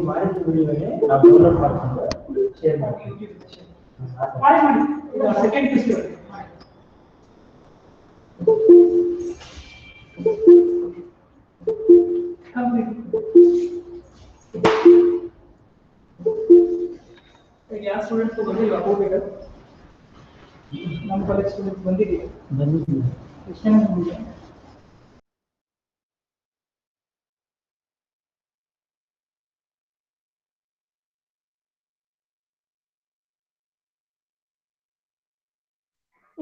ಮಾಡಿದ ವಿಡಿಯೋಗೆ ನಾವು ಡೌನ್ಲೋಡ್ ಮಾಡ್ಕೊಂಡು ಶೇರ್ ಮಾಡ್ತೀವಿ. ಸೆಕೆಂಡ್ ಪೀಸ್ ಯಾವ ಸ್ಟೂಡೆಂಟ್ಸ್ ಬಂದಿಲ್ಲ ಹೋಗ್ಬೇಕು. ನಮ್ಮ ಕಾಲೇಜ್ ಸ್ಟೂಡೆಂಟ್ಸ್ ಬಂದಿದ್ದೀವಿ. ಎಷ್ಟು ಜನ ಬಂದಿದೆ?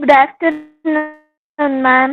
Good afternoon, ma'am.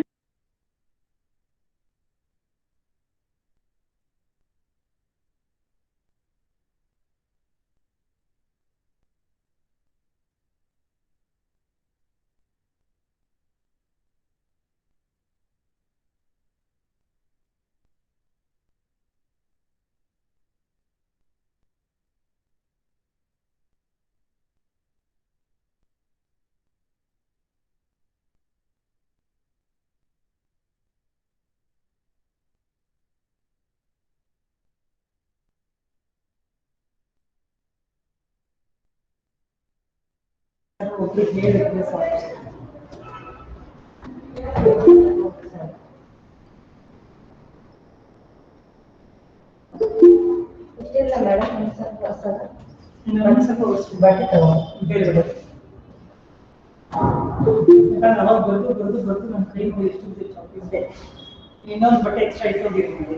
ಇನ್ನೊಂದು ಬಟ್ಟೆ ಎಕ್ಸ್ಟ್ರಾ ಇಟ್ಕೊಂಡಿರ್ತೀವಿ.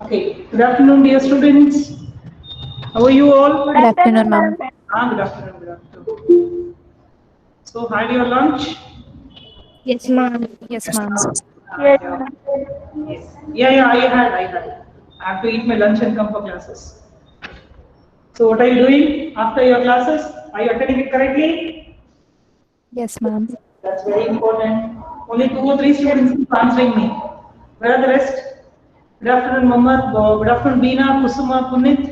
Okay, good afternoon, dear students. How are you all? Good afternoon, ma'am. Good afternoon, good afternoon. So, had your lunch? Yes, ma'am. Yes, ma'am. Yes. Yeah, I had. I have to eat my lunch and come for classes. So, what are you doing after your classes? Are you attending it correctly? Yes, ma'am. That's very important. Only 2 or 3 students are answering me. Where are the rest? Good afternoon, Mohammed. Good afternoon, Beena, Kusuma, Punit,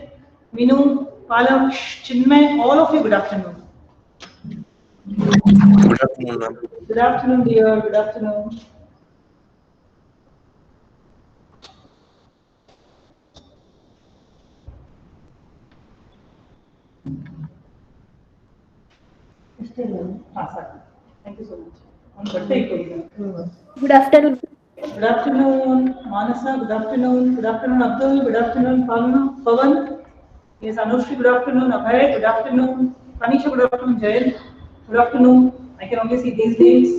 Minu, Palak, Chinmay. All of you, good afternoon. Good afternoon, ma'am. Good afternoon, dear. Good afternoon. Thank you so much. Good afternoon. Good afternoon, Manasa. Good afternoon. Good afternoon, Abdul. Good afternoon, Pavan. Yes, Anushri. Good afternoon, Abhay. Good afternoon, Tanisha. Good afternoon, Jayan. Good afternoon. I can only see these names.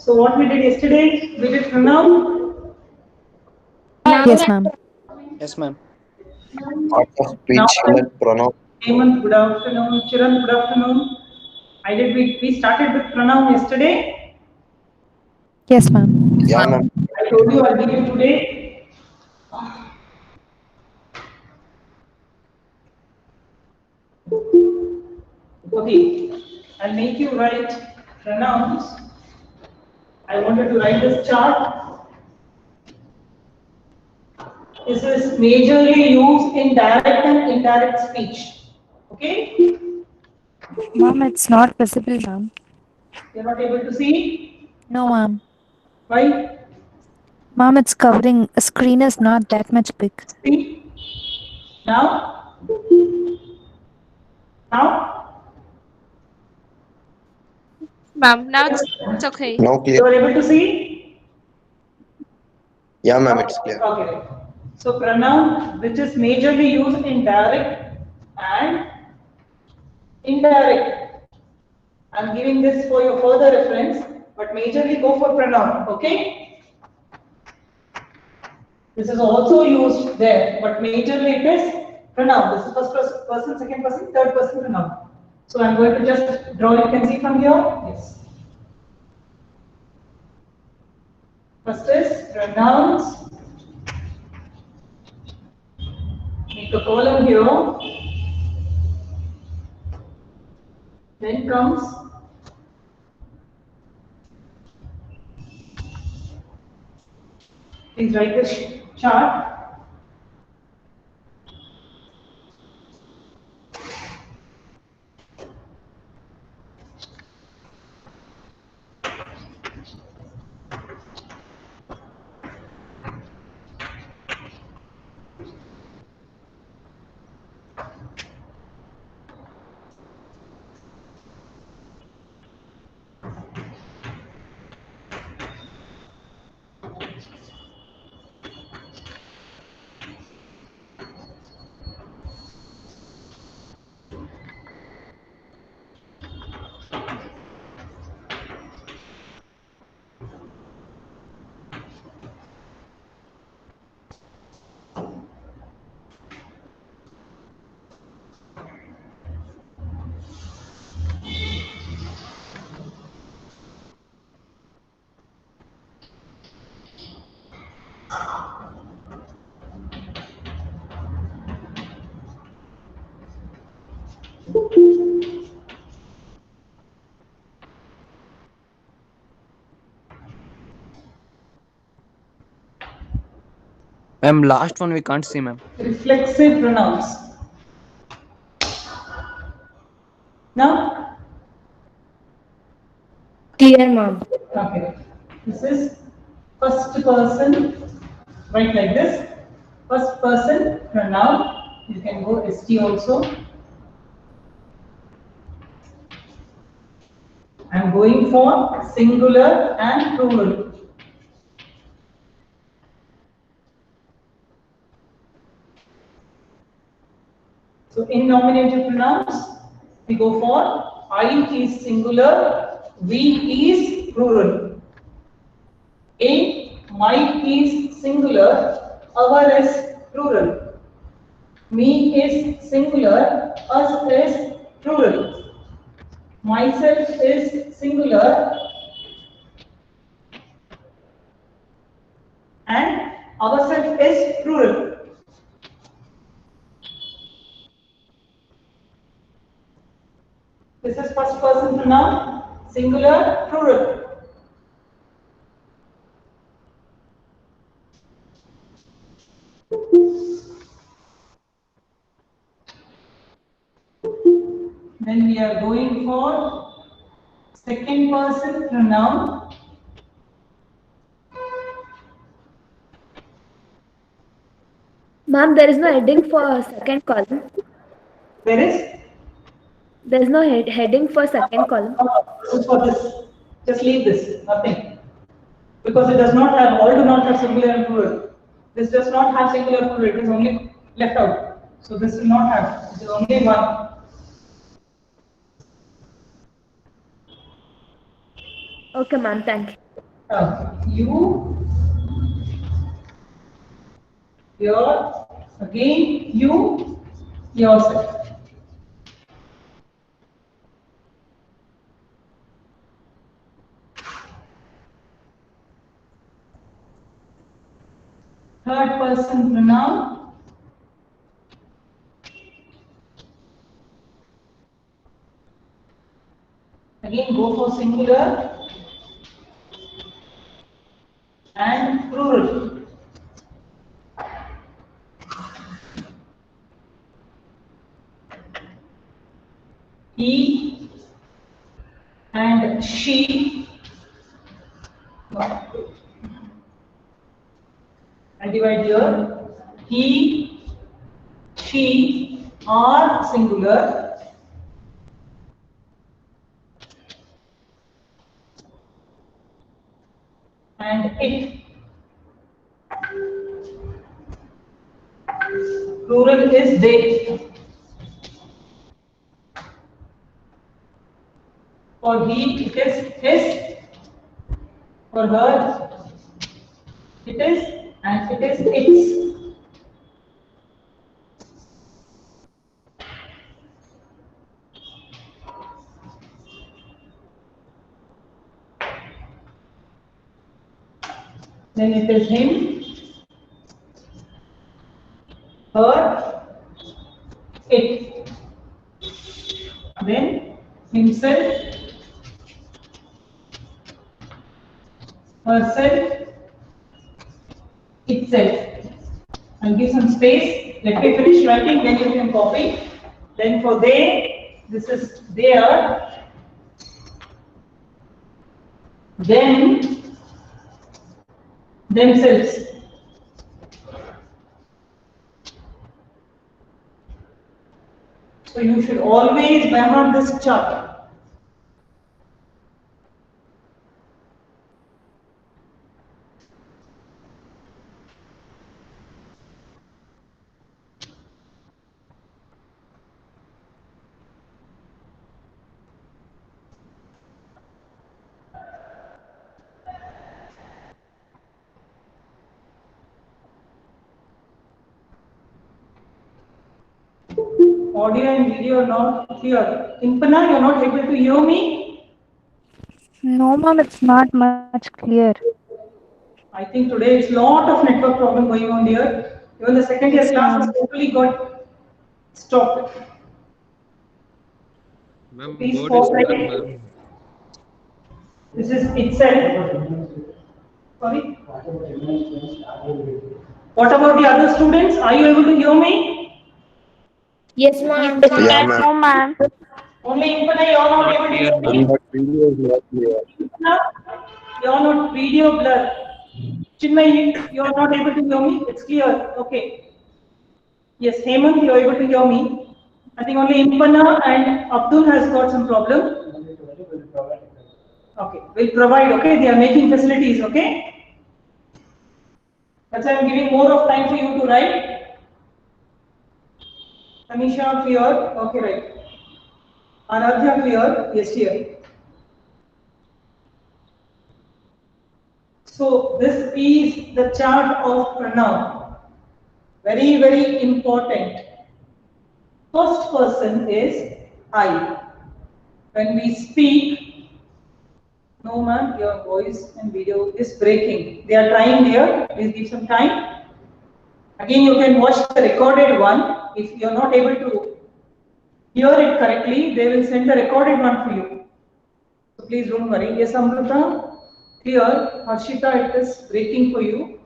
So what we did yesterday, we did pronoun. Yes, ma'am. Yes, ma'am. Part of speech like pronoun. Hemant, good afternoon. Chiran, good afternoon. We started with pronoun yesterday. Yes, ma'am. Yeah, ma'am. I told you I'll give you today. Okay, I'll make you write pronouns. I wanted to write this chart. This is majorly used in direct and indirect speech. Okay? Ma'am, it's not visible, ma'am. You're not able to see? No, ma'am. Why? Ma'am, it's covering. A screen is not that much big. See? Now? Now? Ma'am, now it's okay. Now clear. You are able to see? Yeah, ma'am. It's clear. Okay. So pronoun which is majorly used in direct and indirect. I'm giving this for your further reference, but majorly go for pronoun. Okay? This is also used there, but majorly it is pronoun. This is first person, second person, third person pronoun. So I'm going to just draw. You can see from here. Yes. First is pronouns. Make a column here. Then comes please write this chart. Ma'am, last one we can't see, ma'am. Reflexive pronouns. Now, Clear, ma'am. okay. This is first person, right like this. First person pronoun. You can go ST also. I'm going for singular and plural. So in nominative pronouns, we go for I is singular, we is plural. A, my is singular, our is plural. Me is singular, us is plural. Myself is singular and ourself is plural. This is first person pronoun, singular, plural. Then we are going for second person pronoun. Ma'am, there is no heading for second column. There is? There is no heading for second column. This is for this. Just leave this, nothing. Because it does not have, all do not have singular and plural. This does not have singular and plural, it is only left out. So this will not have, it is only one. Okay, ma'am, thank you. You, your, again you, yourself. Third person pronoun. Again go for singular and plural. He and she. I divide here. He, she are singular. And it. Plural is they. For he, it is his. For her, it is, and it is its. Then it is him, her, it. Then himself, herself, itself. I'll give some space. Let me finish writing, then you can copy. Then for they, this is their. Then themselves. So you should always remember this chart. Audio and video are not clear. Impana, you are not able to hear me? No, ma'am, it's not much clear. I think today it's lot of network problem going on here. Even the second year Yes, class has ma'am. totally got stopped. Ma'am, Please board is cooperate. blur, ma'am. This is itself. Sorry. What about the other students? Are you able to hear me? Yes, ma'am. Yeah, ma'am. No, ma'am. Only Impana, you are not Not able to clear, hear ma'am. me. But video is not clear. Impana, you are not video blur. Chinmay, you are not able to hear me. It's clear. Okay. Yes, Hemant, you are able to hear me. I think only Impana and Abdul has got some problem. Okay, we'll provide. Okay, they are making facilities. Okay, that's why I'm giving more of time for you to write. Anisha, clear. Okay, right. Aradhya, clear. Yes, dear. So this is the chart of pronoun. Very, very important. First person is I. When we speak, no ma'am, your voice and video is breaking. They are trying here. Please give some time. Again, you can watch the recorded one. If you are not able to hear it correctly, they will send the recorded one for you. So please don't worry. Yes, Amrita, clear. Harshita, it is breaking for you.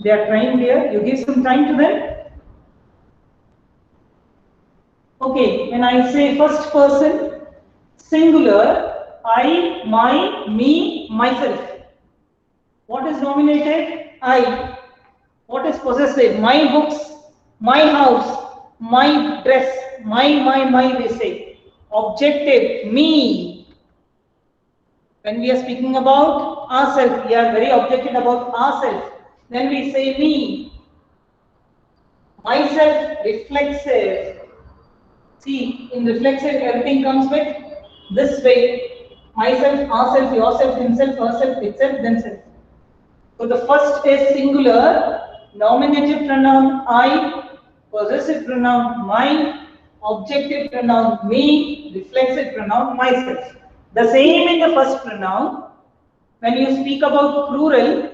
They are trying there. You give some time to them. Okay, when I say first person, singular, I, my, me, myself. What is nominated? I. What is possessive? My books, my house, my dress, my, they say. Objective, me. When we are speaking about ourselves, we are very objective about ourselves. Then we say me. Myself, reflexive. See, in reflexive, everything comes with this way. Myself, ourself, yourself, himself, herself, itself, themselves. So the first is singular, nominative pronoun I, possessive pronoun mine, objective pronoun me, reflexive pronoun myself. The same in the first pronoun. When you speak about plural,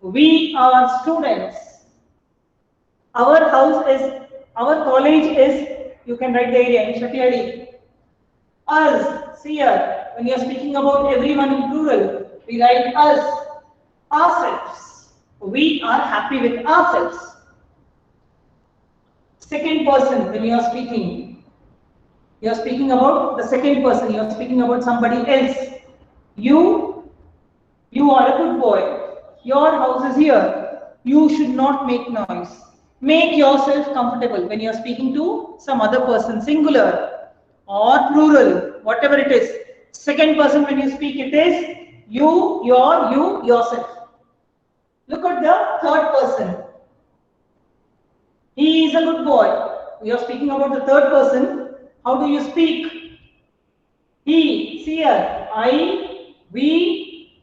we are students. Our house is, our college is, you can write the area, Shatiyadi. Us, see here, when you are speaking about everyone in plural, we write us, ourselves. We are happy with ourselves. Second person, when you are speaking about the second person, you are speaking about somebody else. You are a good boy. Your house is here. You should not make noise. Make yourself comfortable when you are speaking to some other person, singular or plural, whatever it is. Second person, when you speak, it is you, yourself. Look at the third person. He is a good boy. We are speaking about the third person. How do you speak? He, see here, I, we,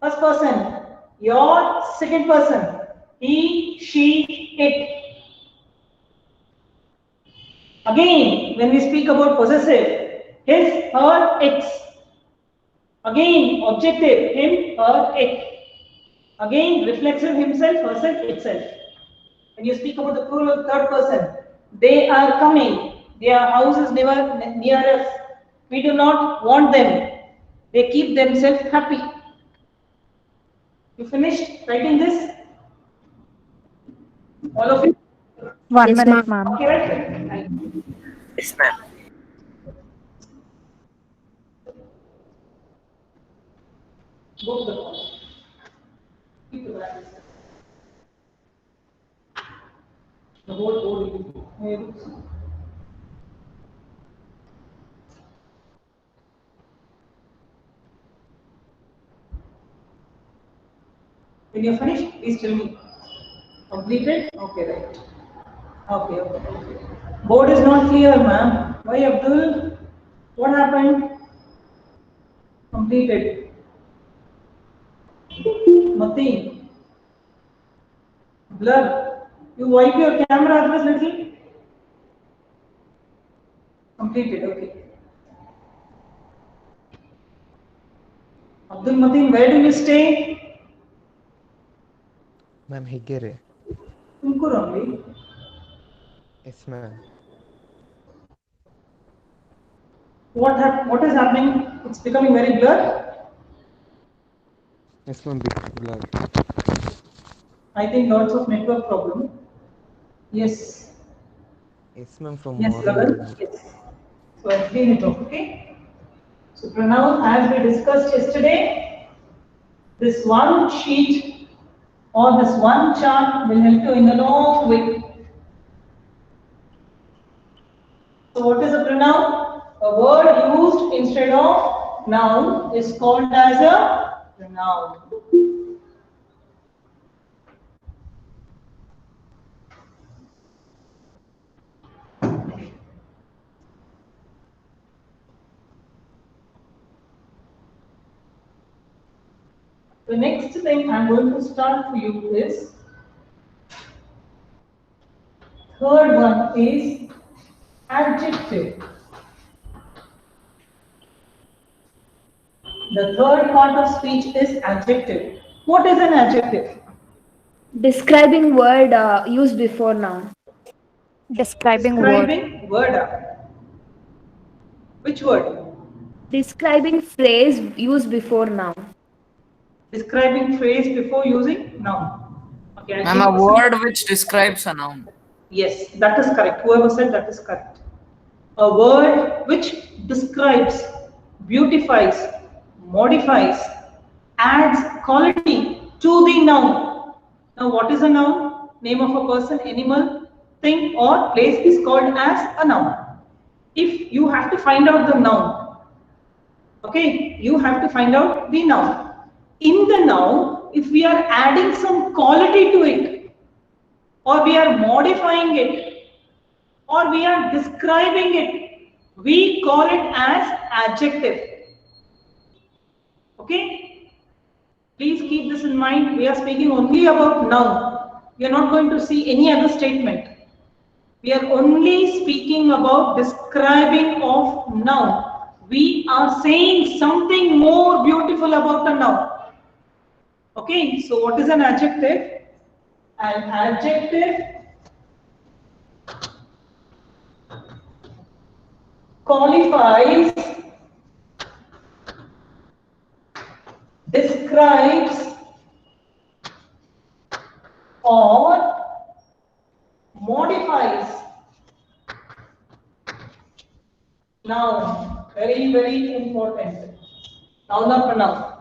first person. Your, second person. He, she, it. Again, when we speak about possessive, his, her, its. Again, objective, him, her, it. Again, reflexive, himself, herself, itself. When you speak about the plural third person, they are coming. Their house is never near us. We do not want them. They keep themselves happy. You finished writing this? All of you? 1 Yes, minute, ma'am. ma'am. Okay, right? Yes, ma'am. Go to the point. Keep the practice. The whole board. When you're finished, please tell me. Completed? Okay, right. Okay. Board is not clear, ma'am. Why, Abdul? What happened? Completed. Nothing. Blur. You wipe your camera address little. Completed. Okay. Abdul Mateen, where do you stay? Ma'am, Higere. Tumkur only. Yes, ma'am. What is happening? It's becoming very blurred. Yes, ma'am. Blur. I think lots of network problem. Yes. Yes, ma'am. From Yes, morning. Gagan. Yes. So I'll clean it off, okay? So pronoun, as we discussed yesterday, this one sheet or this one chart will help you in a long way. So what is a pronoun? A word used instead of noun is called as a pronoun. The next thing I'm going to start for you is, third one is adjective. The third part of speech is adjective. What is an adjective? Describing word used before noun. Describing word. Describing word. Which word? Describing phrase used before noun. Describing phrase before using noun. Okay, Ma'am, a word which describes a noun. Yes, that is correct. Whoever said that is correct. A word which describes, beautifies, modifies, adds quality to the noun. Now, what is a noun? Name of a person, animal, thing, or place is called as a noun. If you have to find out the noun, okay, you have to find out the noun. In the noun, if we are adding some quality to it, or we are modifying it, or we are describing it, we call it as adjective. Okay? Please keep this in mind. We are speaking only about noun. We are not going to see any other statement. We are only speaking about describing of noun. We are saying something more beautiful about a noun. Okay, so what is an adjective? An adjective qualifies, describes, or modifies noun. Very, very important. Noun or pronoun.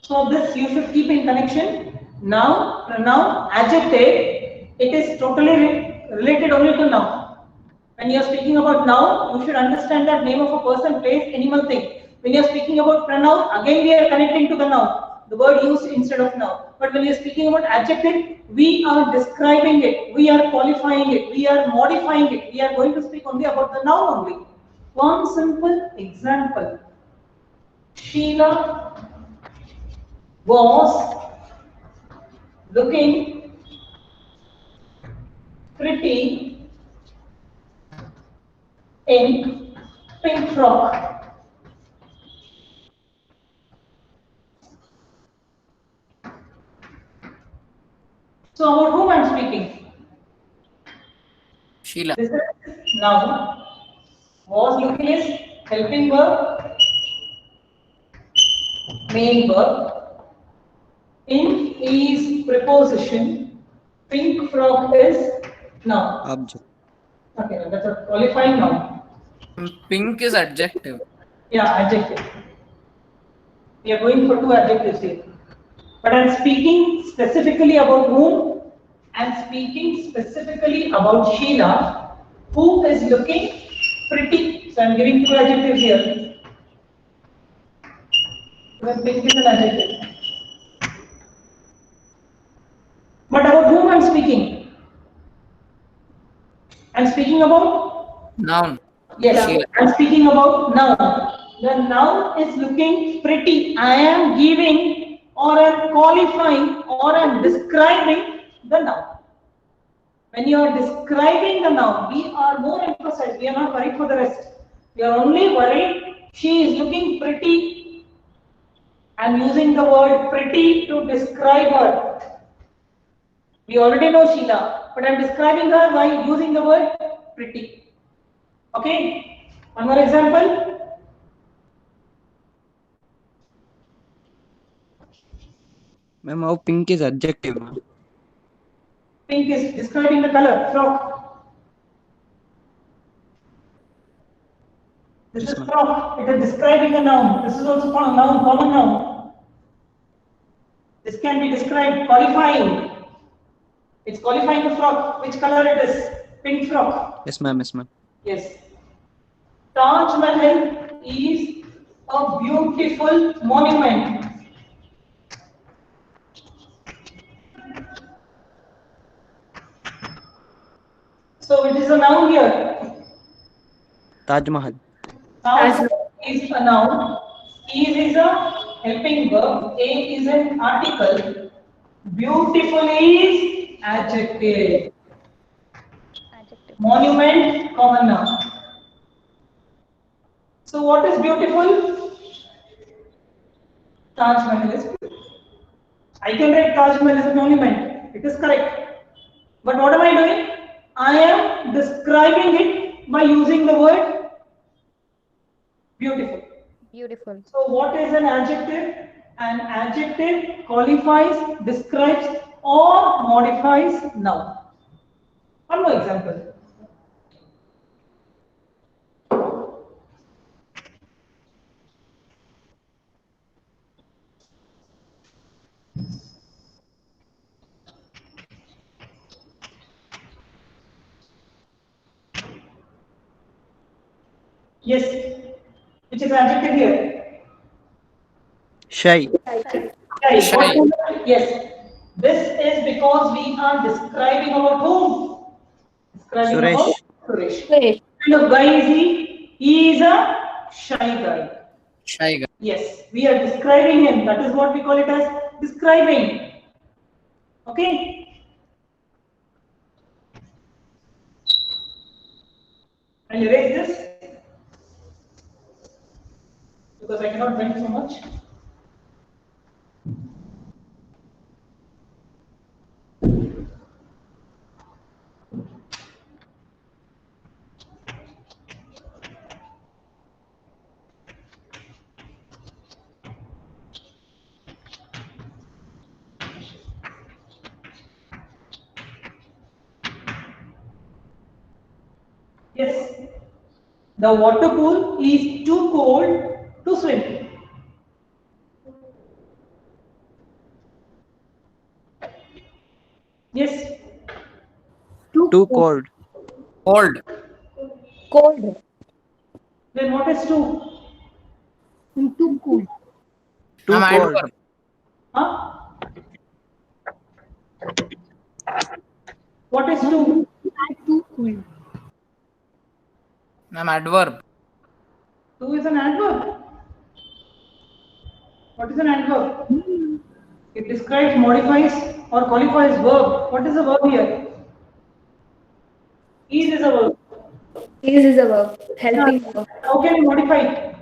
So this you should keep in connection. Noun, pronoun, adjective. It is totally related only to noun. When you are speaking about noun, you should understand that name of a person, place, animal, thing. When you are speaking about pronoun, again we are connecting to the noun, the word used instead of noun. But when you are speaking about adjective, we are describing it, we are qualifying it, we are modifying it. We are going to speak only about the noun only. One simple example. Sheila was looking pretty in pink frock. So about whom I'm speaking? Sheila. This is noun. Was looking is helping verb, main verb. In is preposition. Pink frock is noun. Object. Okay, that's a qualifying noun. Pink is adjective. Yeah, adjective. We are going for two adjectives here. But I'm speaking specifically about whom? I'm speaking specifically about Sheila, who is looking pretty. So I'm giving two adjectives here. Because pink is an adjective. But about whom I'm speaking? I'm speaking about? Noun. Yes, Sheila. I'm speaking about noun. The noun is looking pretty. I am giving or I'm qualifying or I'm describing the noun. When you are describing the noun, we are more emphasized. We are not worried for the rest. We are only worried she is looking pretty. I'm using the word pretty to describe her. We already know Sheila, but I'm describing her by using the word pretty. Okay? One more example. Ma'am, how pink is adjective, ma'am? Pink is describing the color, frock. This Yes, is ma'am. frock. It is describing a noun. This is also a noun, common noun. This can be described qualifying. It's qualifying the frock. Which color it is? Pink frock. Yes, ma'am. Yes, ma'am. Yes. Taj Mahal is a beautiful monument. So it is a noun here. Taj Mahal. Taj is a noun. Is a helping verb. A is an article. Beautiful is adjective. Monument, common noun. So what is beautiful? Taj Mahal is beautiful. I can write Taj Mahal is a monument. It is correct. But what am I doing? I am describing it by using the word beautiful. Beautiful. So what is an adjective? An adjective qualifies, describes or modifies noun. One more example. Yes. Which is adjective here? Shy. Right. Yes. This is because we are describing about whom? Describing about Suresh. Suresh. Suresh. What kind of guy is he? He is a shy guy. Shy guy. Yes, we are describing him. That is what we call it as describing. Okay? I'll erase this because I cannot write so much. Yes, the water pool is too cold to swim. Yes, Too cold. Cold. Cold. then what is too? Too cool. Too I'm cold. adverb. Huh? What is too? Too cool. I'm adverb. Too is an adverb. What is an adverb? It describes, modifies, or qualifies verb. What is the verb here? Is a verb. Is a verb. Helping verb. How can you modify it?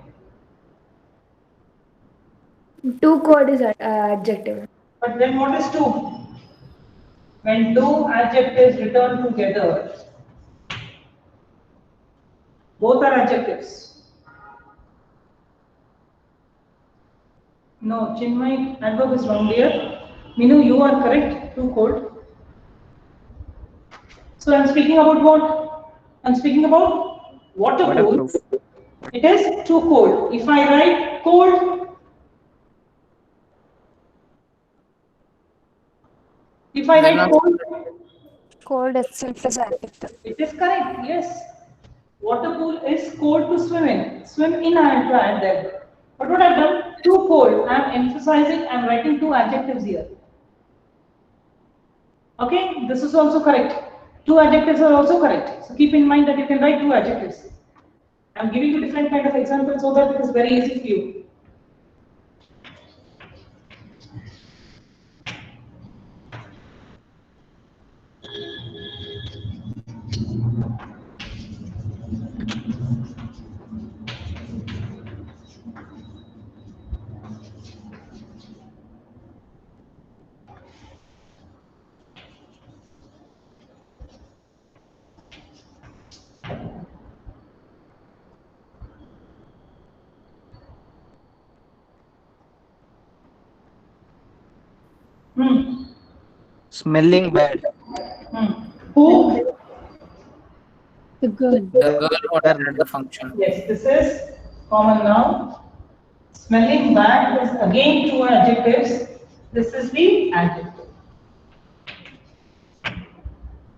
Too cold is adjective. But then what is two? When two adjectives return together, both are adjectives. No, Chinmay, adverb is wrong here. Minu, you are correct. Too cold. So I'm speaking about what? I'm speaking about waterproof. Waterproof. It is too cold. If I write cold, if I Then write I'm- cold, Cold itself is adjective. it is correct. Yes. Water pool is cold to swim in. Swim in I am to add there. But what I've done? Too cold. I'm emphasizing, I'm writing two adjectives here. Okay, this is also correct. Two adjectives are also correct. So keep in mind that you can write two adjectives. I'm giving you different kind of examples so that it is very easy for you. Hmm. Smelling bad. Hmm. Who? The girl. The girl wanted the function. Yes, this is common noun. Smelling bad is again two adjectives. This is the adjective.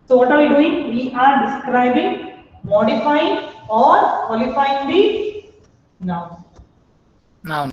So what are we doing? We are describing, modifying or qualifying the noun. Noun.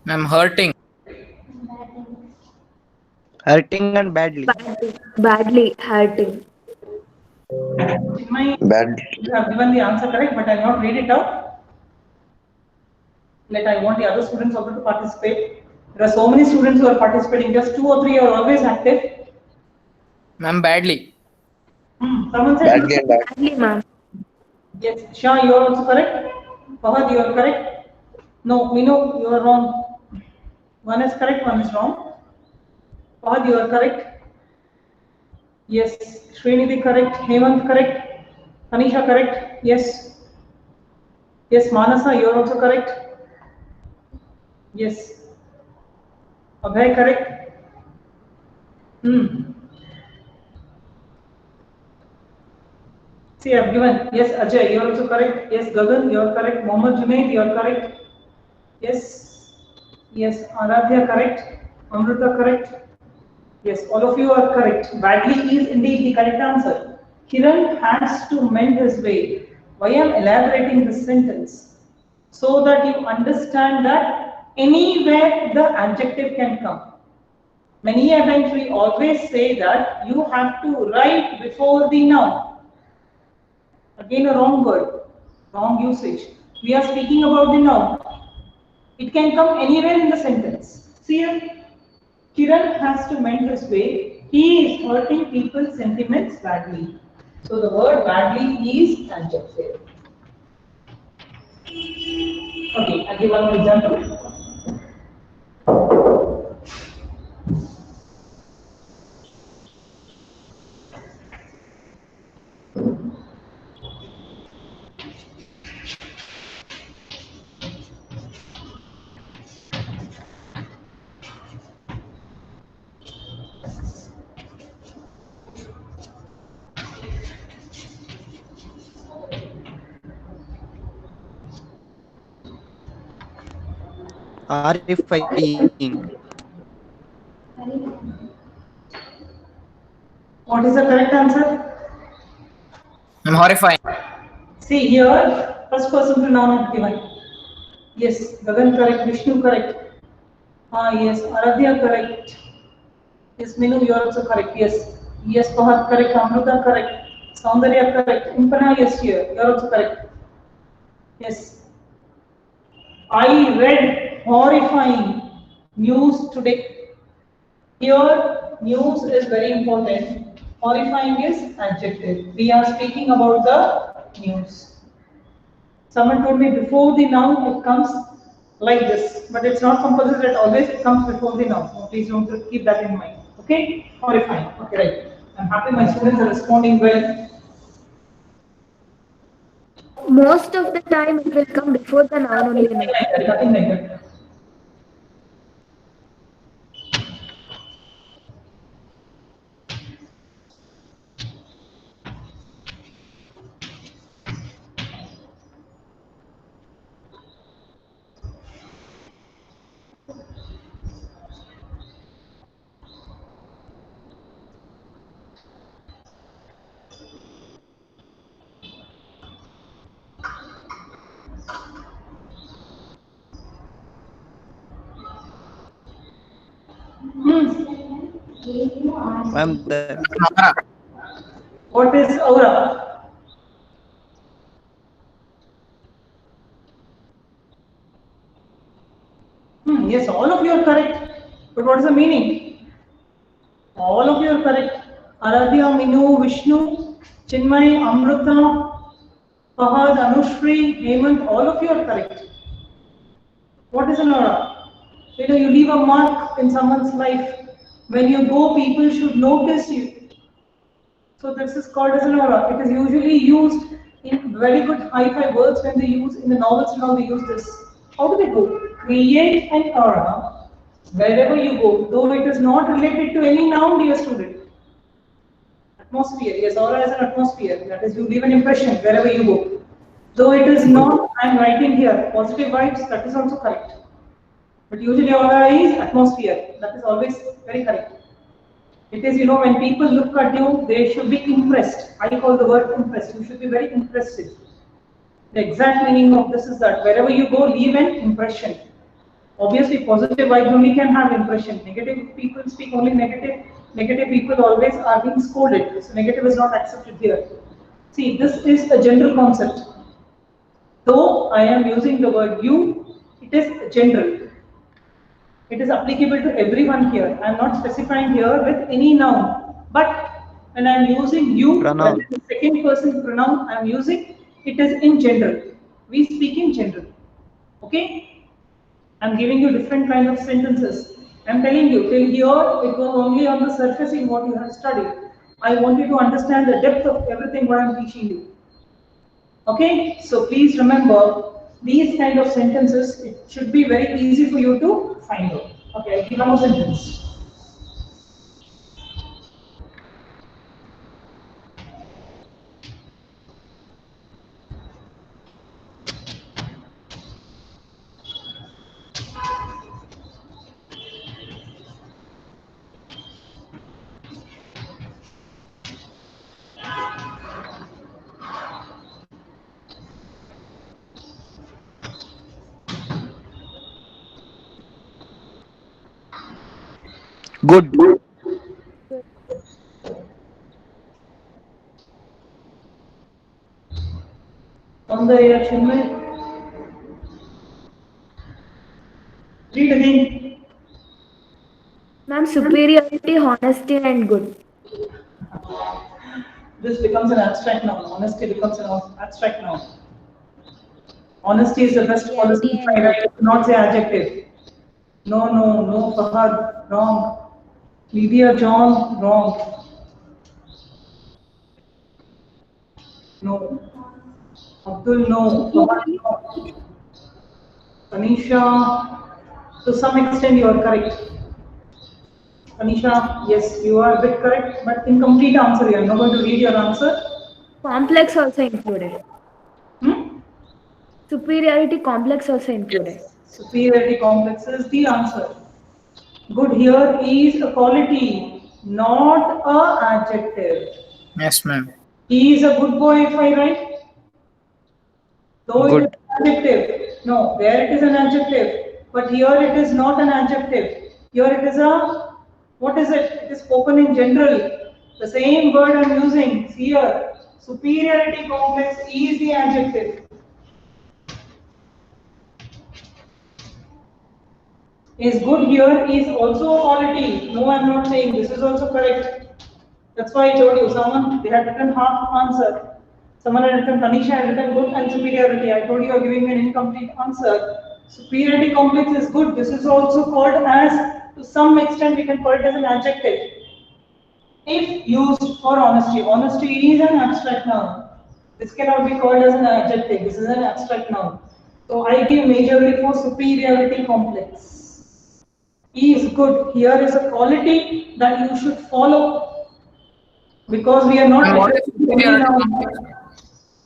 Ma'am, hurting. Hurting and badly. Badly hurting. Chinmay, Bad. you have given the answer correct, but I will not read it out. I want the other students also to participate. There are so many students who are participating, just two or three are always active. Ma'am, badly. Someone said Badly and bad. Badly, ma'am. yes. Shah, you are also correct. Fahad, you are correct. No, Minu, you are wrong. One is correct, one is wrong. Fahad, you are correct. Yes. Srinidhi correct. Hemant correct. Tanisha correct. Yes. Yes, Manasa, you are also correct. Yes. Abhay correct. Hmm. See, I have given. Yes, Ajay, you are also correct. Yes, Gagan, you are correct. Mohammed Junaid, you are correct. Yes. Yes, Aradhya correct. Amrita correct. Yes, all of you are correct. Badly is indeed the correct answer. Kiran has to mend his way. Why I am elaborating this sentence? So that you understand that anywhere the adjective can come. Many a times we always say that you have to write before the noun. Again, a wrong word, wrong usage. We are speaking about the noun. It can come anywhere in the sentence. See here, Kiran has to mend his way. He is hurting people's sentiments badly. So the word badly is adjective. Okay, I'll give one more example. Horrifying. What is the correct answer? Ma'am, horrifying. See here, first person to noun is given. Yes, Gagan correct, Vishnu correct. Yes, Aradhya correct. Yes, Minu, you are also correct. Yes. Yes, Fahad correct. Amruta correct. Saundarya correct. Impana, yes, here. You are also correct. Yes. I read horrifying news today. Here, news is very important. Horrifying is adjective. We are speaking about the news. Someone told me before the noun it comes like this, but it's not compulsory that always it comes before the noun. So please don't keep that in mind. Okay? Horrifying. Okay, right. I'm happy my students are responding well. Most of the time it will come before the noun only, Nothing ma'am. like that. Nothing like that. Ma'am, the Aura. What is aura? Yes, all of you are correct. But what is the meaning? All of you are correct. Aradhya, Minu, Vishnu, Chinmay, Amrita, Fahad, Anushri, Hemant, all of you are correct. What is an aura? You leave a mark in someone's life. When you go, people should notice you. So this is called as an aura. It is usually used in very good hi-fi words when they use in the novels and all they use this. How do they go? Create an aura wherever you go, though it is not related to any noun, dear student. Atmosphere, yes, aura is an atmosphere. That is, you leave an impression wherever you go. Though it is not, I am writing here, positive vibes, that is also correct. But usually aura is atmosphere. That is always very correct. It is, when people look at you, they should be impressed. I call the word impressed. You should be very impressive. The exact meaning of this is that wherever you go, leave an impression. Obviously, positive vibes only can have impression. Negative people speak only negative. Negative people always are being scolded. So negative is not accepted here. See, this is a general concept. Though I am using the word you, it is general. It is applicable to everyone here. I am not specifying here with any noun. But when I am using you, Pronoun. the second person pronoun I am using, it is in general. We speak in general. Okay? I am giving you different kind of sentences. I am telling you, till here it was only on the surface in what you have studied. I want you to understand the depth of everything what I am teaching you. Okay? So please remember, these kind of sentences, it should be very easy for you to find out. Okay, I'll give one more sentence. good. On the reaction, read again. Ma'am, superiority, honesty, and good. This becomes an abstract noun. Honesty becomes an abstract noun. Honesty is the best policy to find. I do not say adjective. No, Fahad, wrong. Lydia, John, wrong. No. Abdul, no. Fahad, no. Tanisha, to some extent you are correct. Tanisha, yes, you are a bit correct, but incomplete answer. You are not going to read your answer. Complex also included. Superiority complex also included. Superiority complex is the answer. Good here is a quality, not a adjective. Yes, ma'am. He is a good boy if I write. Though Good. it is an adjective. No, there it is an adjective. But here it is not an adjective. Here it is a, what is it? It is spoken in general. The same word I am using here. Superiority complex is the adjective. Is good here is also a quality. No, I am not saying this is also correct. That's why I told you, someone, they had written half answer. Someone had written Tanisha had written good and superiority. I told you are giving me an incomplete answer. Superiority complex is good. This is also called as, to some extent, we can call it as an adjective. If used for honesty. Honesty is an abstract noun. This cannot be called as an adjective. This is an abstract noun. So I give majorly for superiority complex. Is good. Here is a quality that you should follow. Because we are not addressing to any noun.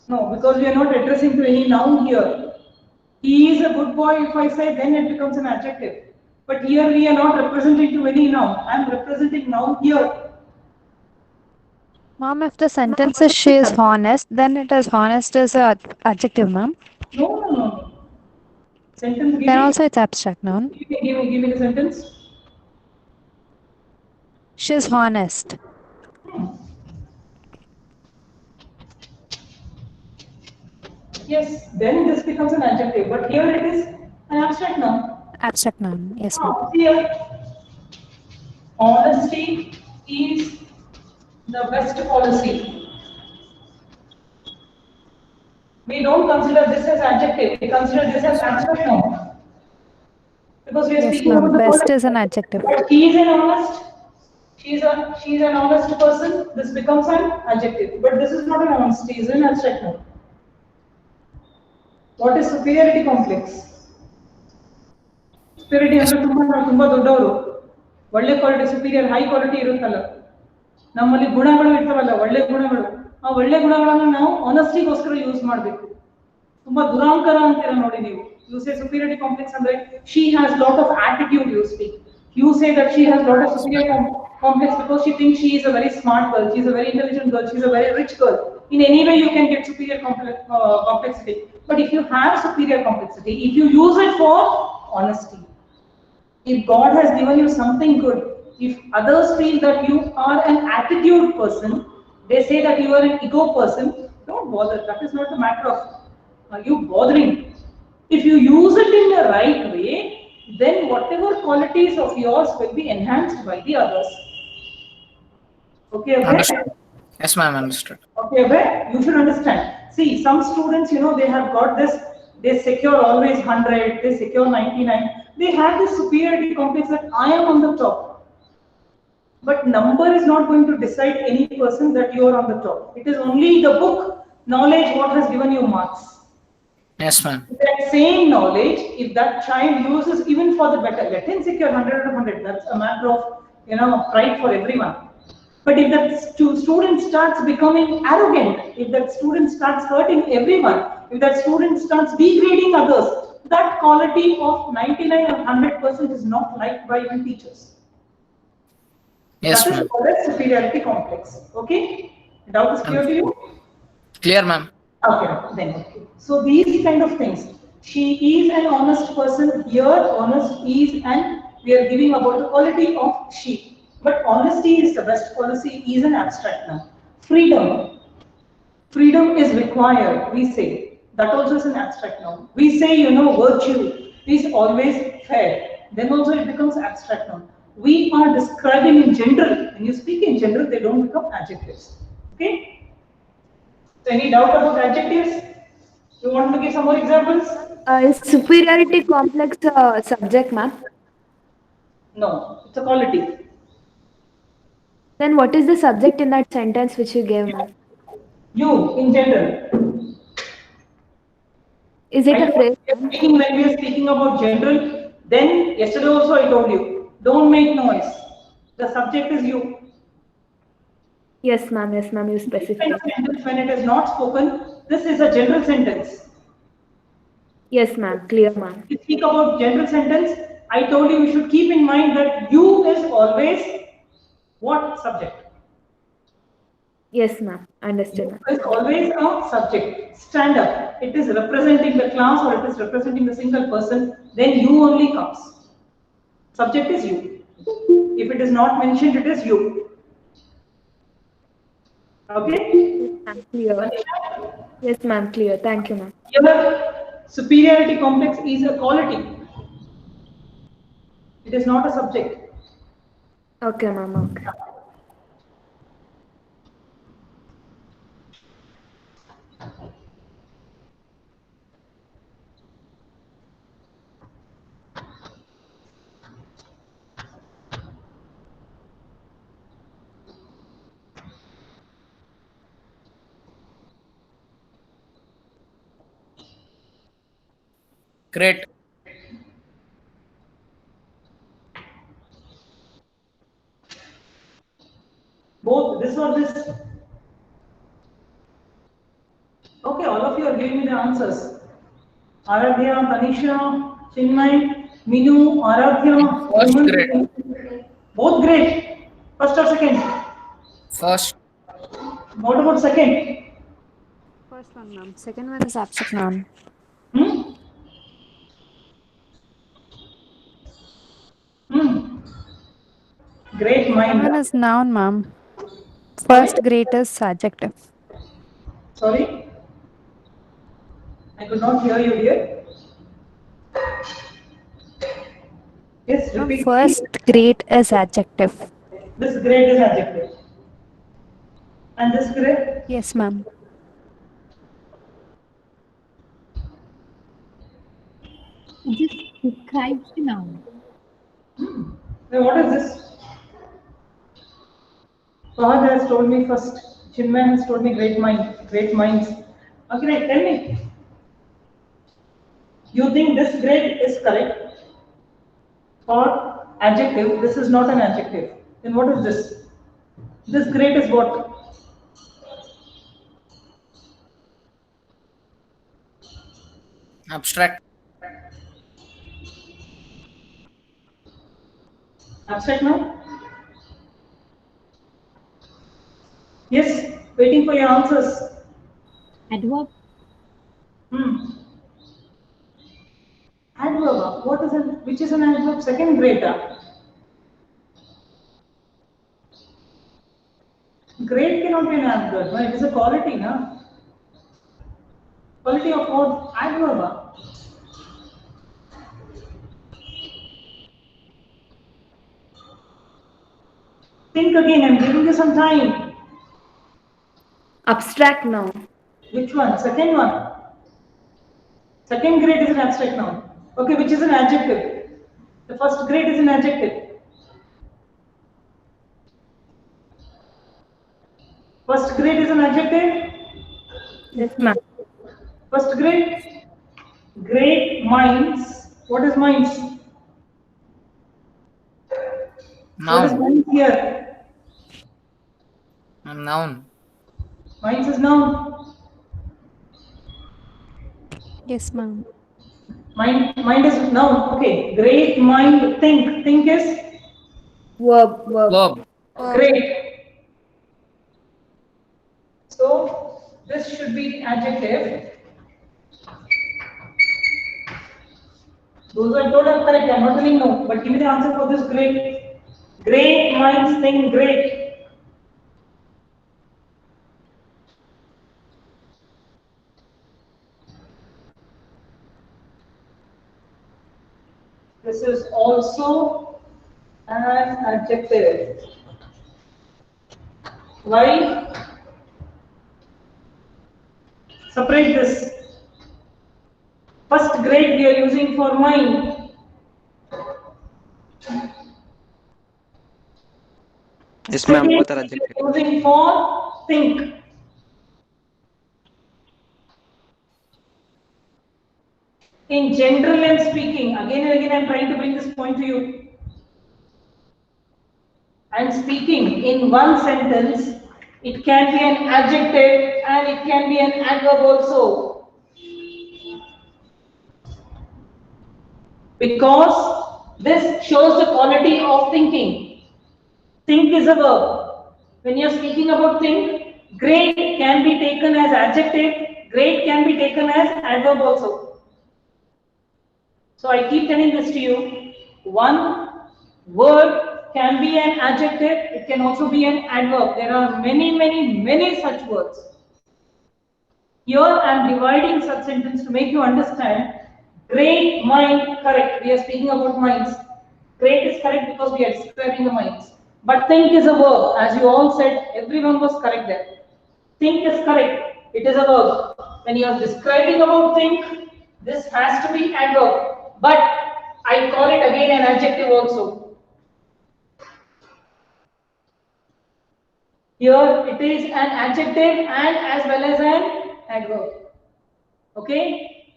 No, because we are not addressing to any noun here. He is a good boy, if I say, then it becomes an adjective. But here we are not representing to any noun. I am representing noun here. Ma'am, if the sentence is she is honest, then it is honest as a adjective, ma'am. No. Sentence, give Then me, also it's abstract noun. give me the sentence. She is honest. Yes, then this becomes an adjective, but here it is an abstract noun. Abstract noun. Yes, ma'am. Here, honesty is the best policy. We don't consider this as adjective, we consider this as abstract noun. Because we are Yes, speaking ma'am. about the Best quality. is an adjective. But she is an honest, she's an honest person, this becomes an adjective. But this is not an honesty, it's an abstract noun. What is superiority complex? Superiority ಅಂದ್ರೆ ತುಂಬಾ ದೊಡ್ಡವರು, ಒಳ್ಳೆ quality, superior high quality ಇರುತ್ತಲ್ಲ, ನಮ್ಮಲ್ಲಿ ಗುಣಗಳು ಇರ್ತವಲ್ಲ, ಒಳ್ಳೆ ಗುಣಗಳು, ಆ ಒಳ್ಳೆ ಗುಣಗಳನ್ನು ನಾವು ಆನೆಸ್ಟಿಗೋಸ್ಕರ ಯೂಸ್ ಮಾಡಬೇಕು. ತುಂಬಾ ದುರಾಂಕರ ಅಂತೀರ ನೋಡಿ ನೀವು. ಯು ಸೇ ಸುಪೀರಿಯರಿಟಿ ಕಾಂಪ್ಲೆಕ್ಸ್ ಅಂದ್ರೆ she has lot of attitude, you speak. You say that she has lot of superior complex because she thinks she is a very smart girl, she is a very intelligent girl, she is a very rich girl. In any way you can get superior complexity. But if you have superior complexity, if you use it for honesty, if God has given you something good, if others feel that you are an attitude person, they say that you are an ego person, don't bother. That is not the matter of you bothering. If you use it in the right way, then whatever qualities of yours will be enhanced by the others. Okay, okay? Understood. Yes, ma'am, understood. Okay, okay? You should understand. See, some students, they have got this, they secure always 100, they secure 99. They have this superiority complex that I am on the top. But number is not going to decide any person that you are on the top. It is only the book knowledge what has given you marks. Yes, ma'am. That same knowledge, if that child uses even for the better, let him secure 100 out of 100. That's a matter of, pride for everyone. But if that student starts becoming arrogant, if that student starts hurting everyone, if that student starts degrading others, that quality of 99 or 100% is not liked by even teachers. Yes, That is ma'am. called as superiority complex. Okay? Doubt is clear to you? Clear, ma'am. Okay, then okay. So these kind of things. She is an honest person. Here, honest is, and we are giving about the quality of she. But honesty is the best policy, is an abstract noun. Freedom. Freedom is required, we say. That also is an abstract noun. We say, virtue is always fair. Then also it becomes abstract noun. We are describing in general. When you speak in general, they don't become adjectives. Okay? So any doubt about adjectives? You want to give some more examples? Is superiority complex subject, ma'am? No, it's a quality. Then what is the subject in that sentence which you gave, ma'am? You, in general. Is it a phrase? When we are speaking about general, then yesterday also I told you, don't make noise. The subject is you. Yes, ma'am. Yes, ma'am. You specified. When it is not spoken, this is a general sentence. Yes, ma'am. Clear, ma'am. If you speak about general sentence, I told you should keep in mind that you is always what subject? Yes, ma'am. Understood, ma'am. It's always a subject. Stand up. It is representing the class or it is representing the single person, then you only comes. Subject is you. If it is not mentioned, it is you. Okay? Clear. Yes, ma'am. Clear. Thank you, ma'am. Here, superiority complex is a quality. It is not a subject. Okay, ma'am. Okay. Great. Both this or this. Okay, all of you are giving me the answers. Aradhya, Tanisha, Chinmay, Minu, Aradhya. First Woman. grade. Both great. First or second? First. What about second? First one, ma'am. Second one is abstract noun. Hmm? Great mind. Seven is noun, ma'am. First great is adjective. Sorry? I could not hear you dear. Yes, Ma'am, repeat. first great is adjective. This great is adjective. And this great? Yes, ma'am. This describes the noun. Now what is this? Fahad has told me first. Chinmay has told me great mind, great minds. Okay, right, tell me. You think this great is correct or adjective? This is not an adjective. Then what is this? This great is what? Abstract. Abstract now? Yes, waiting for your answers. Adverb. Adverb. What is it? Which is an adverb? Second greater. Great cannot be an adverb. No? It is a quality, no? Quality of what? Adverb. Think again. I'm giving you some time. Abstract noun. Which one? Second one. Second grade is an abstract noun. Okay, which is an adjective. The first grade is an adjective. First grade is an adjective. Yes, ma'am. First grade. Great minds. What is minds? What is Noun. minds here? Noun. Minds is noun. Yes, ma'am. Mind is noun. Okay. Great mind. Think. Think is Verb. Verb. great. So this should be adjective. Those I told are correct. I'm not telling no. But give me the answer for this great. Great minds think great. This is also an adjective. Why? Separate this. First grade we are using for mind. Yes, ma'am. Second Both are we adjective. are using for think. In general and speaking, again and again I am trying to bring this point to you. And speaking in one sentence, it can be an adjective and it can be an adverb also. Because this shows the quality of thinking. Think is a verb. When you are speaking about think, great can be taken as adjective, great can be taken as adverb also. So I keep telling this to you. One word can be an adjective, it can also be an adverb. There are many such words. Here I am dividing such sentence to make you understand. Great mind, correct. We are speaking about minds. Great is correct because we are describing the minds. But think is a verb. As you all said, everyone was correct there. Think is correct. It is a verb. When you are describing about think, this has to be adverb. But I call it again an adjective also. Here it is an adjective and as well as an adverb. Okay?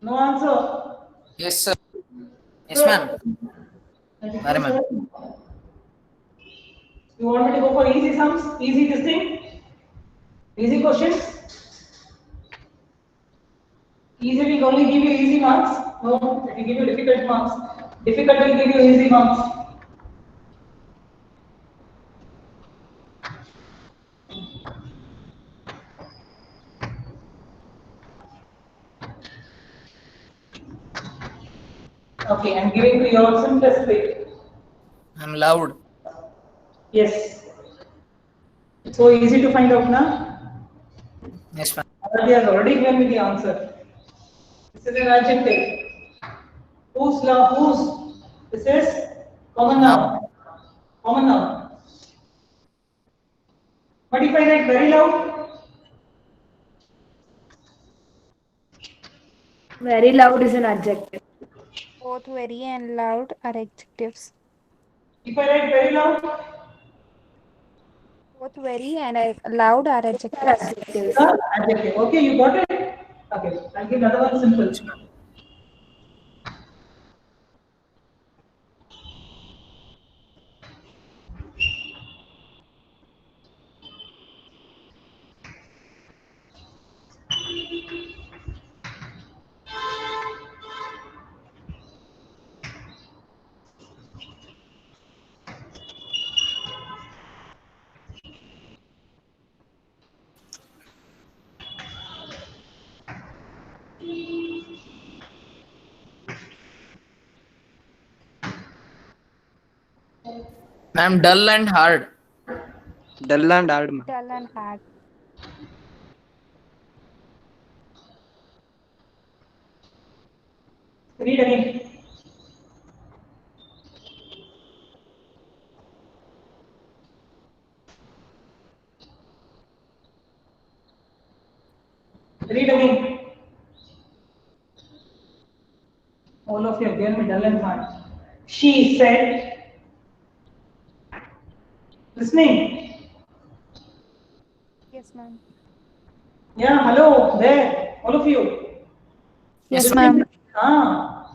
No answer. Yes, sir. Yes, ma'am. Very ma'am. You want me to go for easy sums? Easy this thing? Easy questions? Easy will only give you easy marks. No, it will give you difficult marks. Difficult will give you easy marks. Okay, I'm giving to your simplest way. I'm loud. Yes. It's so easy to find out now. Yes, ma'am. Already has already given me the answer. This is an adjective. Whose love? Whose? This is common noun. Common noun. What if I write very loud? Very loud is an adjective. Both very and loud are adjectives. If I write very loud, Both very and loud are adjectives. Adjectives. adjective. Okay, you got it? Okay, I'll give another one simple. Ma'am, dull and hard. Dull and hard. ma'am. Dull and hard. Read again. Read again. All of you have given me dull and hard. She said, listening. Yes, ma'am. Yeah, hello, there, all of you. Yes, ma'am. Ah.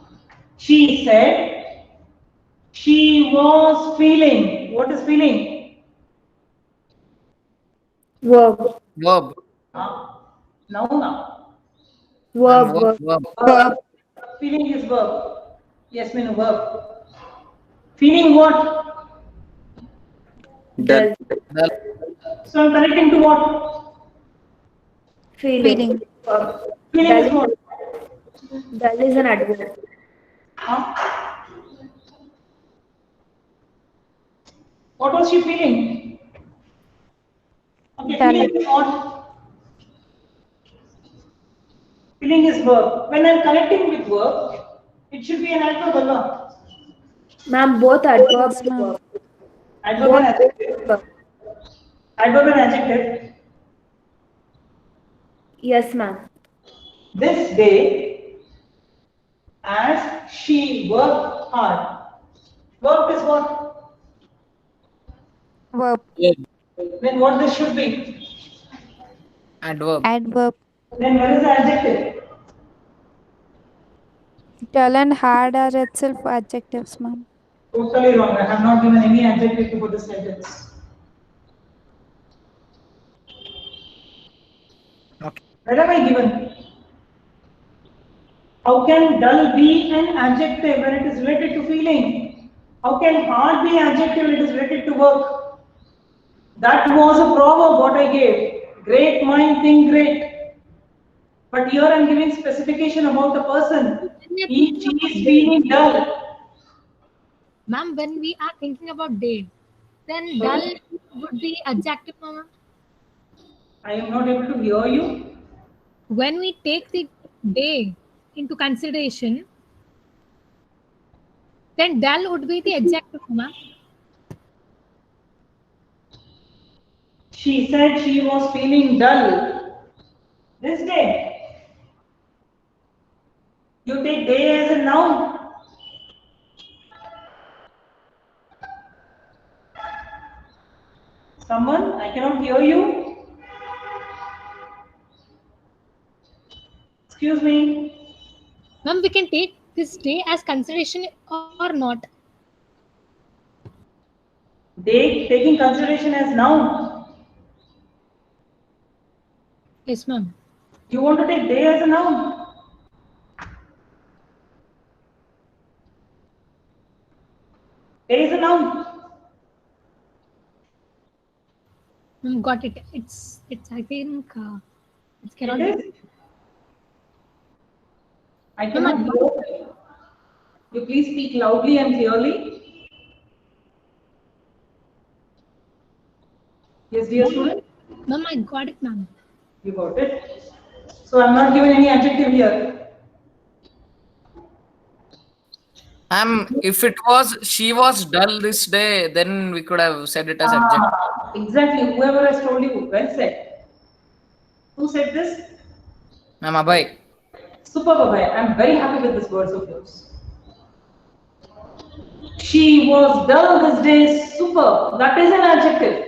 She said, she was feeling. What is feeling? Verb. Verb. Ah. Noun. Ma'am, Verb. verb. Verb. Feeling is verb. Yes, mean verb. Feeling what? Dull. Dull. So I'm connecting to what? Feeling. Feeling is what? Dull is an adverb. Huh? What was she feeling? Okay, Dull. feeling is what? Feeling is verb. When I'm connecting with verb, it should be an adverb, Allah. Ma'am, both adverbs. Yes, ma'am. Verb. Adverb and adjective. Verb. Adverb and adjective. Yes, ma'am. This day, as she worked hard. Verb is what? Verb. Then what this should be? Adverb. Adverb. Then where is the adjective? Dull and hard are itself adjectives, ma'am. Totally wrong. I have not given any adjective to this sentence. Okay. Where have I given? How can dull be an adjective when it is related to feeling? How can hard be an adjective when it is related to work? That was a proverb what I gave. Great mind think great. But here I am giving specification about the person. He is being dull. Ma'am, when we are thinking about day, then dull would be adjective, ma'am. I am not able to hear you. When we take the day into consideration, then dull would be the adjective, ma'am. She said she was feeling dull. This day. You take day as a noun. Someone? I cannot hear you. Excuse me. Ma'am, we can take this day as consideration or not. Day taking consideration as noun. Yes, ma'am. You want to take day as a noun? Day is a noun. Got it. It's I think it cannot It be. is. I cannot hear you. You please speak loudly and clearly. Yes, dear student. Ma'am, I got it, ma'am. You got it. So I'm not giving any adjective here. If it was she was dull this day, then we could have said it as adjective. Exactly. Whoever has told you, well said. Who said this? Ma'am, Abhay. Superb, Abhay. I'm very happy with these words of yours. She was dull this day. Superb. That is an adjective.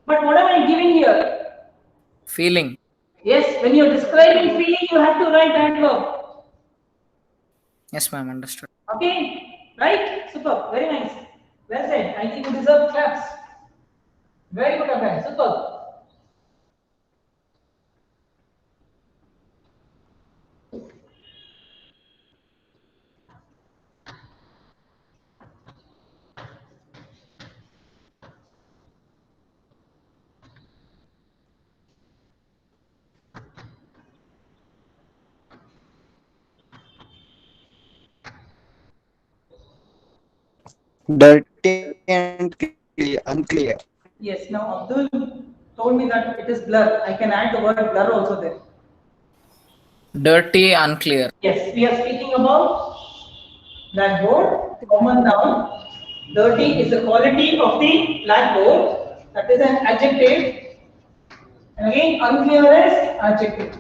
But what am I giving here? Feeling. Yes, when you're describing feeling, you have to write adverb. Yes, ma'am, understood. Okay, right? Superb. Very nice. Well said. I think you deserve claps. Very good, Abhay. Superb. Dirty and unclear. Yes, now Abdul told me that it is blur. I can add the word blur also there. Dirty, unclear. Yes, we are speaking about blackboard, common noun. Dirty is the quality of the blackboard. That is an adjective. And again, unclear is adjective.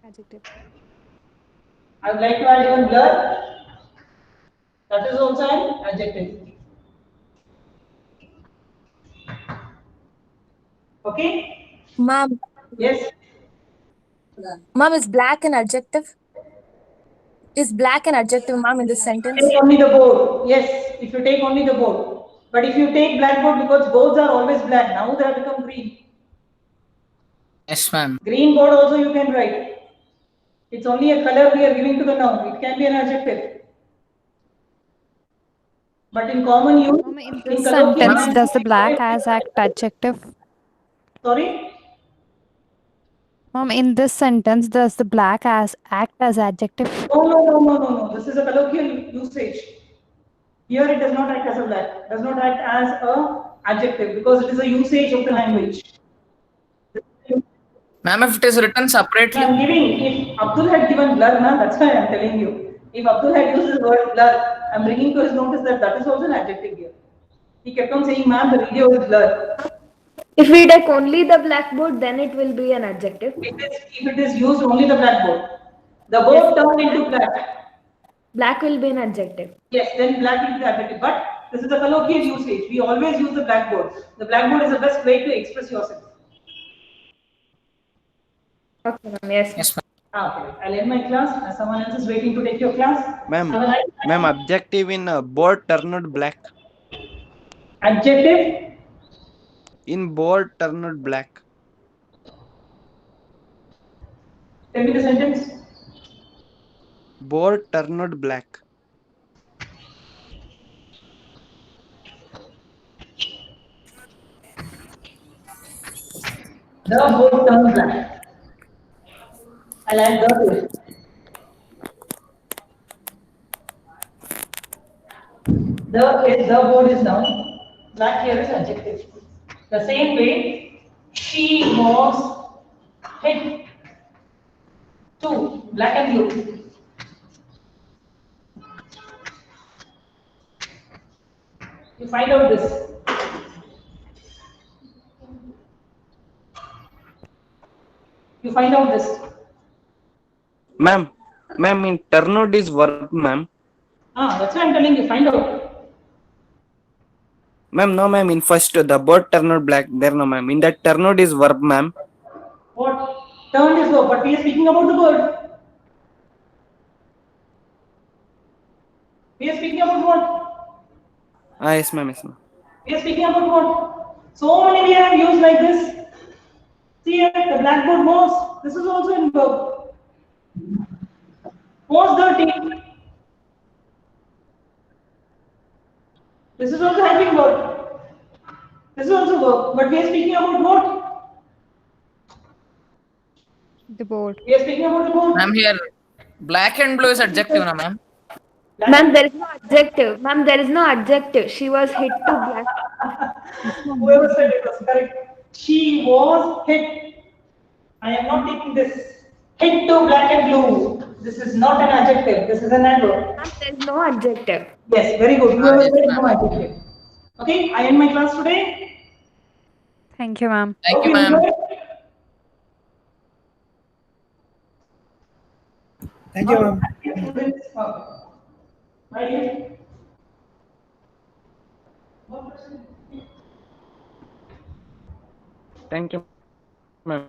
Adjective. I would like to add even blur. That is also an adjective. Okay? Ma'am, Yes. ma'am, is black an adjective? Is black an adjective, ma'am, in this sentence? Take only the board. Yes, if you take only the board. But if you take blackboard, because boards are always black, now they have become green. Yes, ma'am. Green board also you can write. It's only a color we are giving to the noun. It can be an adjective. But in common use, Ma'am, in in this colloquial sentence, language, does the black as act adjective? Sorry? Ma'am, in this sentence, does the black as act as adjective? No. This is a colloquial usage. Here it does not act as a black, does not act as a adjective because it is a usage of the language. Ma'am, if it is written separately. I'm giving, if Abdul had given blur, na, that's why I'm telling you. If Abdul had used the word blur, I'm bringing to his notice that that is also an adjective here. He kept on saying, ma'am, the video is blur. If we take only the blackboard, then it will be an adjective. If it is used only the blackboard, the board turned into black. Black will be an adjective. Yes, then black will be the adjective. But this is the colloquial usage. We always use the blackboard. The blackboard is the best way to express yourself. Okay, ma'am. Yes. Yes, ma'am. Okay, I'll end my class as someone else is waiting to take your class. Ma'am, adjective in board turned black. Adjective? In board turned black. Tell me the sentence. Board turned black. The board turned black. I'll add the to it. The board is noun. Black here is adjective. The same way, she was hit to black and blue. You find out this. You find out this. Ma'am, in turned is verb, ma'am. That's why I'm telling you, find out. Ma'am, no, ma'am. In first, the board turned black. There, no, ma'am. In that turned is verb, ma'am. What? Turned is verb, but we are speaking about the bird. We are speaking about what? Yes, ma'am. Yes, ma'am. We are speaking about what? So many we have used like this. See here, the blackboard was. This is also in verb. Was dirty. This is also having verb. This is also verb. But we are speaking about what? The board. We are speaking about the board. Ma'am, here black and blue is adjective, na ma'am. Ma'am, there is no adjective. Ma'am, there is no adjective. She was hit to black. Whoever said it was correct. She was hit. I am not taking this. Hit to black and blue. This is not an adjective. This is an adverb. Ma'am, there is no adjective. Yes, very good. Whoever Yes, said ma'am. no adjective. Okay, I end my class today. Thank you, ma'am. Thank you, Okay, ma'am. good. Thank you, ma'am. Students, right? Thank you, ma'am.